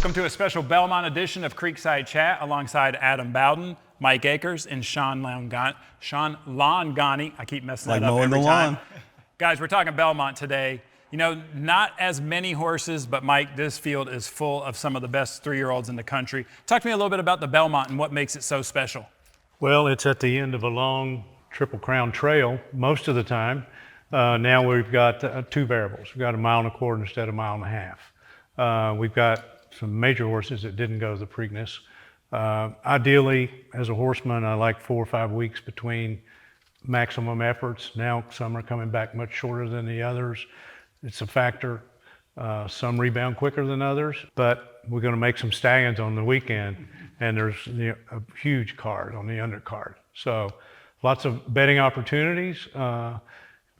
Welcome to a special Belmont edition of Creekside Chat alongside Adam Bowden, Mike Akers, and Shaun Laungani. I keep messing that up every time. Guys, we're talking Belmont today. You know, not as many horses, but Mike, this field is full of some of the best 3-year-olds in the country. Talk to me a little bit about the Belmont and what makes it so special. Well, it's at the end of a long Triple Crown trail most of the time. Now we've got two variables. We've got 1.25 miles instead of 1.5 miles. We've got some major horses that didn't go to the Preakness. Ideally, as a horseman, I like 4 or 5 weeks between maximum efforts. Now some are coming back much shorter than the others. It's a factor. Some rebound quicker than others, but we're going to make some stallions on the weekend, and there's a huge card on the undercard. So lots of betting opportunities,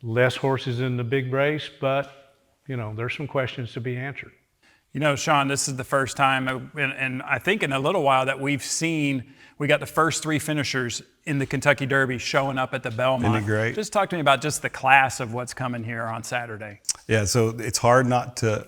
less horses in the big race, but you know, there's some questions to be answered. You know, Shaun, this is the first time, and I think in a little while, that we got the first 3 finishers in the Kentucky Derby showing up at the Belmont. Isn't it great? Just talk to me about just the class of what's coming here on Saturday. Yeah, so it's hard not to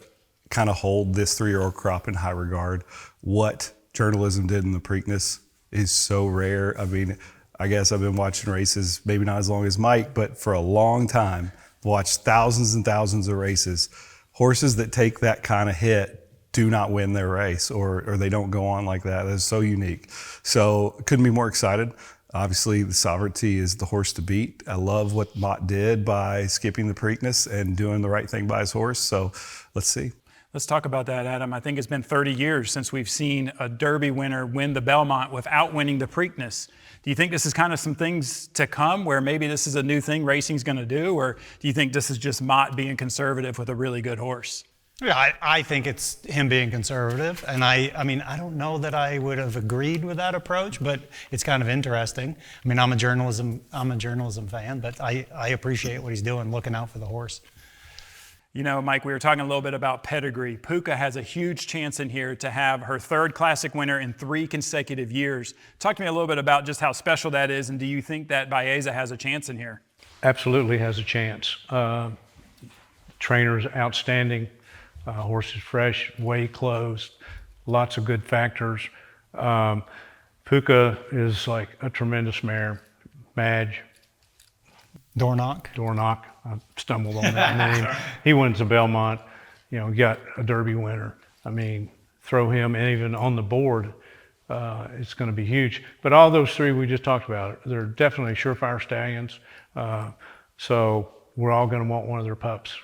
kind of hold this 3-year-old crop in high regard. What journalism did in the Preakness is so rare. I mean, I guess I've been watching races, maybe not as long as Mike, but for a long time, watched thousands and thousands of races. Horses that take that kind of hit do not win their race, or they don't go on like that. That's so unique. So couldn't be more excited. Obviously, the Sovereignty is the horse to beat. I love what Mott did by skipping the Preakness and doing the right thing by his horse. So let's see. Let's talk about that, Adam. I think it's been 30 years since we've seen a Derby winner win the Belmont without winning the Preakness. Do you think this is kind of some things to come where maybe this is a new thing racing's going to do, or do you think this is just Mott being conservative with a really good horse? Yeah, I think it's him being conservative, and I mean, I don't know that I would have agreed with that approach, but it's kind of interesting. I mean, I'm a journalism fan, but I appreciate what he's doing, looking out for the horse. You know, Mike, we were talking a little bit about pedigree. Puka has a huge chance in here to have her 3rd Classic winner in 3 consecutive years. Talk to me a little bit about just how special that is, and do you think that Baeza has a chance in here? Absolutely has a chance. Trainer's outstanding. Horse is fresh, way closed, lots of good factors. Puka is like a tremendous mare. Madge. Dornock. I stumbled on that name. He wins the Belmont, you know, got a Derby winner. I mean, throw him even on the board, it's going to be huge. But all those 3 we just talked about, they're definitely surefire stallions. So we're all going to want one of their pups.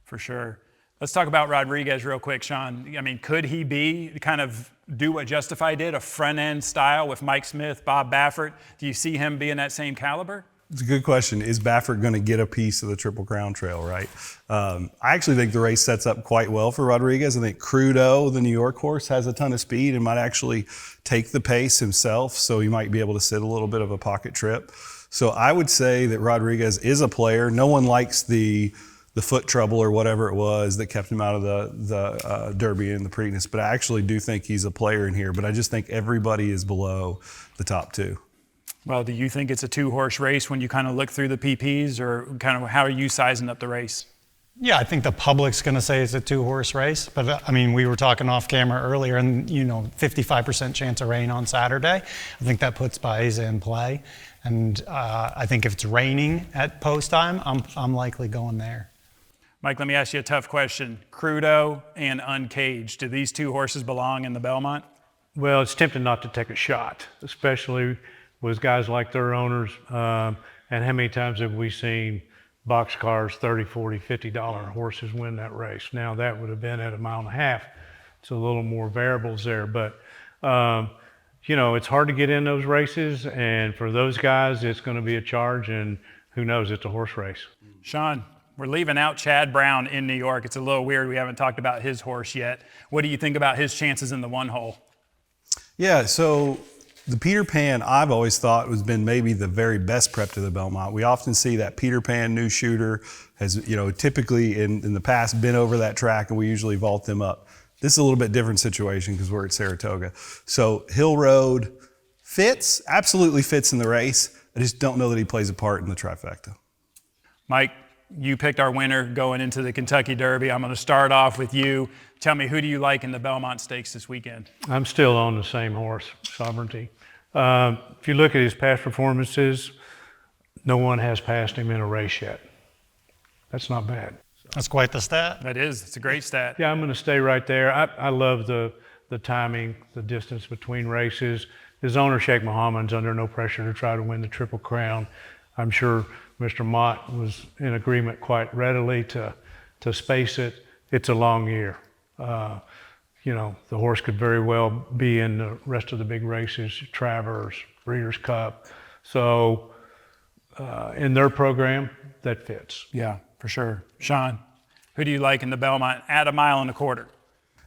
For sure. Let's talk about Rodriguez real quick, Shaun. I mean, could he do what Justify did, a front-end style with Mike Smith, Bob Baffert? Do you see him being that same caliber? It's a good question. Is Baffert going to get a piece of the Triple Crown Trail, right? I actually think the race sets up quite well for Rodriguez. I think Crudo, the New York horse, has a ton of speed and might actually take the pace himself, so he might be able to sit a little bit of a pocket trip. So I would say that Rodriguez is a player. No one likes the foot trouble or whatever it was that kept him out of the Derby and the Preakness, but I actually do think he's a player in here. But I just think everybody is below the top 2. Well, do you think it's a 2-horse race when you kind of look through the PPs, or kind of how are you sizing up the race? Yeah, I think the public's going to say it's a 2-horse race, but I mean, we were talking off camera earlier, and you know, 55% chance of rain on Saturday. I think that puts Baeza in play, and I think if it's raining at post time, I'm likely going there. Mike, let me ask you a tough question. Crudo and Uncaged, do these 2 horses belong in the Belmont? Well, it's tempting not to take a shot, especially with guys like their owners. And how many times have we seen boxcars, $30, $40, $50 horses win that race? Now that would have been at 1.5 miles. It's a little more variables there, but you know, it's hard to get in those races, and for those guys, it's going to be a charge, and who knows, it's a horse race. Shaun, we're leaving out Chad Brown in New York. It's a little weird. We haven't talked about his horse yet. What do you think about his chances in the 1 hole? Yeah, so the Peter Pan, I've always thought, has been maybe the very best prep to the Belmont. We often see that Peter Pan new shooter has, you know, typically in the past been over that track, and we usually vault them up. This is a little bit different situation because we're at Saratoga. So Hill Road absolutely fits in the race. I just don't know that he plays a part in the trifecta. Mike, you picked our winner going into the Kentucky Derby. I'm going to start off with you. Tell me, who do you like in the Belmont Stakes this weekend? I'm still on the same horse, Sovereignty. If you look at his past performances, no one has passed him in a race yet. That's not bad. That's quite the stat. That is. It's a great stat. Yeah, I'm going to stay right there. I love the timing, the distance between races. His owner, Sheikh Mohammed's under no pressure to try to win the Triple Crown. I'm sure Mr. Mott was in agreement quite readily to space it. It's a long year. You know, the horse could very well be in the rest of the big races, Travers, Breeders' Cup. So in their program, that fits. Yeah, for sure. Shaun, who do you like in the Belmont at 1.25 miles?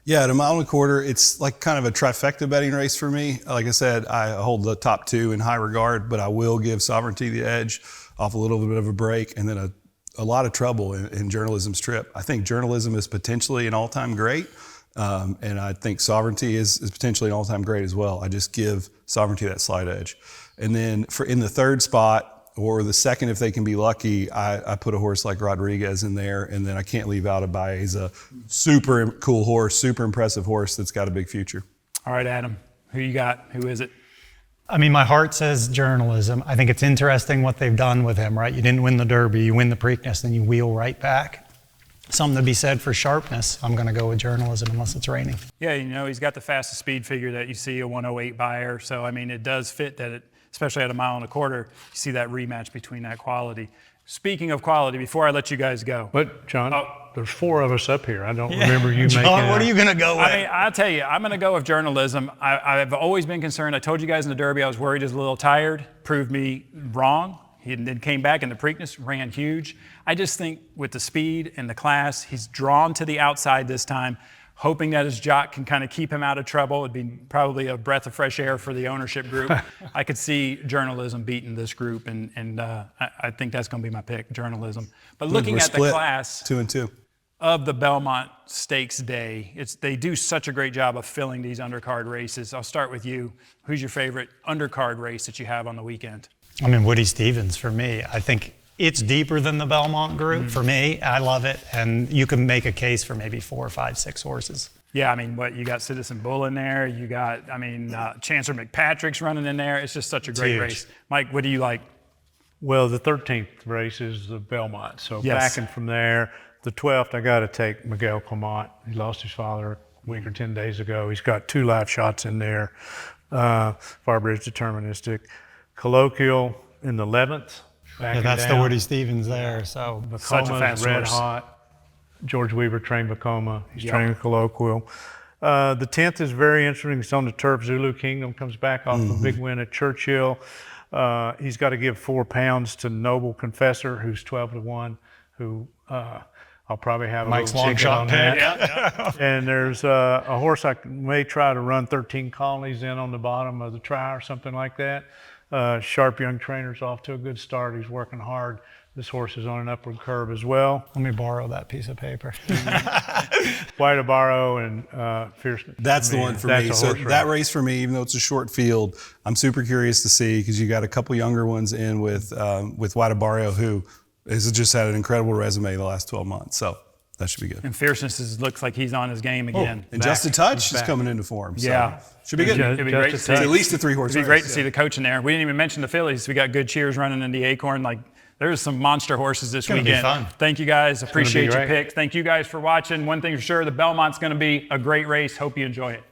Yeah, at 1.25 miles, it's like kind of a trifecta betting race for me. Like I said, I hold the top two in high regard, but I will give Sovereignty the edge off a little bit of a break, and then a lot of trouble in Journalism's trip. I think Journalism is potentially an all-time great, and I think Sovereignty is potentially an all-time great as well. I just give Sovereignty that slight edge. And then in the third spot, or the second if they can be lucky, I put a horse like Rodriguez in there, and then I can't leave out Abaye. He's a super cool horse, super impressive horse that's got a big future. All right, Adam, who you got? Who is it? I mean, my heart says Journalism. I think it's interesting what they've done with him, right? You didn't win the Derby, you win the Preakness, then you wheel right back. Something to be said for sharpness. I'm going to go with Journalism unless it's raining. Yeah, you know, he's got the fastest speed figure that you see, a 108 buyer. So, I mean, it does fit that, especially at 1.25 miles, you see that rematch between that quality. Speaking of quality, before I let you guys go. But, John, there's 4 of us up here. I don't remember you making John, what are you going to go with? I mean, I'll tell you, I'm going to go with Journalism. I've always been concerned. I told you guys in the Derby I was worried he was a little tired. Proved me wrong. He then came back in the Preakness, ran huge. I just think with the speed and the class, he's drawn to the outside this time, hoping that his jock can kind of keep him out of trouble. It'd be probably a breath of fresh air for the ownership group. I could see Journalism beating this group, and I think that's going to be my pick, Journalism. But looking at the class 2-2 of the Belmont Stakes Day, they do such a great job of filling these undercard races. I'll start with you. Who's your favorite undercard race that you have on the weekend? I mean, Woody Stevens for me. I think it's deeper than the Belmont group for me. I love it, and you can make a case for maybe 4, 5, 6 horses. Yeah, I mean, you got Citizen Bull in there. You got, Chancellor McPatrick's running in there. It's just such a great race. Mike, what do you like? Well, the 13th race is the Belmont. So Yes. backing from there, the 12th, I got to take Miguel Clement. He lost his father a week or 10 days ago. He's got 2 live shots in there. Farbridge Deterministic. Colloquial in the 11th. Yeah, that's the Woody Stevens there. So Such a fast red horse. hot. George Weaver trained Vacoma. He's training Colloquial. The 10th is very interesting. It's on the turf. Zulu Kingdom comes back off a big win at Churchill. He's got to give 4 pounds to Noble Confessor, who's 12-1, who I'll probably have Mike's a little long ticket shot on pick. that. And there's a horse I may try to run 13 colonies in on the bottom of the try or something like that. Sharp young trainer's off to a good start. He's working hard. This horse is on an upward curve as well. let me borrow that piece of paper. White Abaro and Fierceness. That's the one for me. So that race for me, even though it's a short field, I'm super curious to see because you got a couple younger ones in with White Abaro, who has just had an incredible resume the last 12 months. So that should be good. And Fierceness looks like he's on his game again. And Just a Touch is coming into form. So Yeah. should be good. It'd be great to see. It's at least a 3-horse race. It'd be great to see the coach in there. We didn't even mention the fillies. We got Good Cheers running in the Acorn. Like, there's some monster horses this gonna be weekend. fun. Thank you guys. Appreciate your great. picks. Thank you guys for watching. One thing for sure, the Belmont's going to be a great race. Hope you enjoy it.